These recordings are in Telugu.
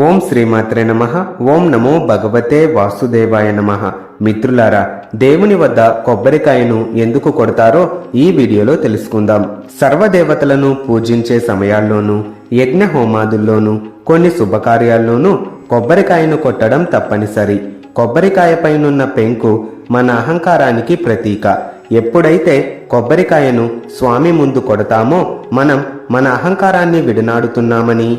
ఓం శ్రీమాత్రే నమః. ఓం నమో భగవతే వాసుదేవాయ నమః. మిత్రులారా, దేవుని వద్ద కొబ్బరికాయను ఎందుకు కొడతారో ఈ వీడియోలో తెలుసుకుందాం. సర్వదేవతలను పూజించే సమయాల్లోనూ, యజ్ఞ హోమాదుల్లోనూ, కొన్ని శుభకార్యాల్లోనూ కొబ్బరికాయను కొట్టడం తప్పనిసరి. కొబ్బరికాయపైనున్న పెంకు మన అహంకారానికి ప్రతీక. ఎప్పుడైతే కొబ్బరికాయను స్వామి ముందు కొడతామో మనం మన అహంకారాన్ని విడనాడుతున్నామని,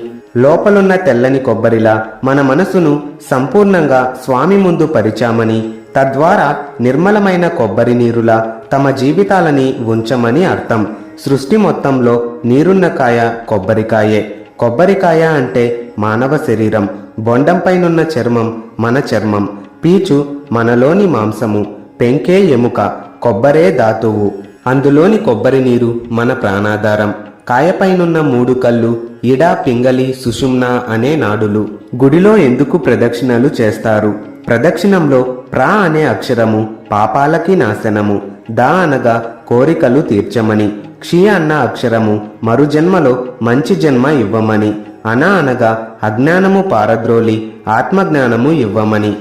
లోపలున్న తెల్లని కొబ్బరిలా మన మనసును సంపూర్ణంగా స్వామి ముందు పరిచామని, తద్వారా నిర్మలమైన కొబ్బరి నీరులా తమ జీవితాలని ఉంచమని అర్థం. సృష్టి మొత్తంలో నీరున్న కాయ కొబ్బరికాయే. కొబ్బరికాయ అంటే మానవ శరీరం. బొండంపైనున్న చర్మం మన చర్మం, పీచు మనలోని మాంసము, పెంకే ఎముక, కొబ్బరే ధాతువు. అందులోని కొబ్బరి నీరు మన ప్రాణాధారం. కాయపైనున్న 3 కళ్ళు ఇడ, పింగళి, సుషుమ్న అనే నాడులు. గుడిలో ఎందుకు ప్రదక్షిణలు చేస్తారు? ప్రదక్షిణంలో ప్రా అనే అక్షరము పాపాలకి నాశనము, దా అనగా కోరికలు తీర్చమని, క్షి అన్న అక్షరము మరుజన్మలో మంచి జన్మ ఇవ్వమని, అన అనగా అజ్ఞానము పారద్రోలి ఆత్మజ్ఞానము ఇవ్వమని.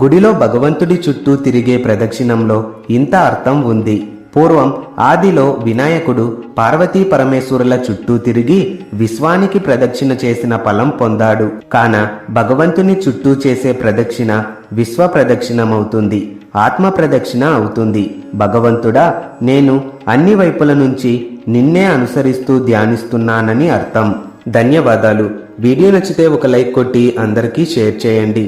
గుడిలో భగవంతుడి చుట్టూ తిరిగే ప్రదక్షిణంలో ఇంత అర్థం ఉంది. పూర్వం ఆదిలో వినాయకుడు పార్వతీ పరమేశ్వరుల చుట్టూ తిరిగి విశ్వానికి ప్రదక్షిణ చేసిన ఫలం పొందాడు. కాన భగవంతుని చుట్టూ చేసే ప్రదక్షిణ విశ్వ ప్రదక్షిణమవుతుంది, ఆత్మ ప్రదక్షిణ అవుతుంది. భగవంతుడా, నేను అన్ని వైపుల నుంచి నిన్నే అనుసరిస్తూ ధ్యానిస్తున్నానని అర్థం. ధన్యవాదాలు. వీడియో నచ్చితే ఒక లైక్ కొట్టి అందరికీ షేర్ చేయండి.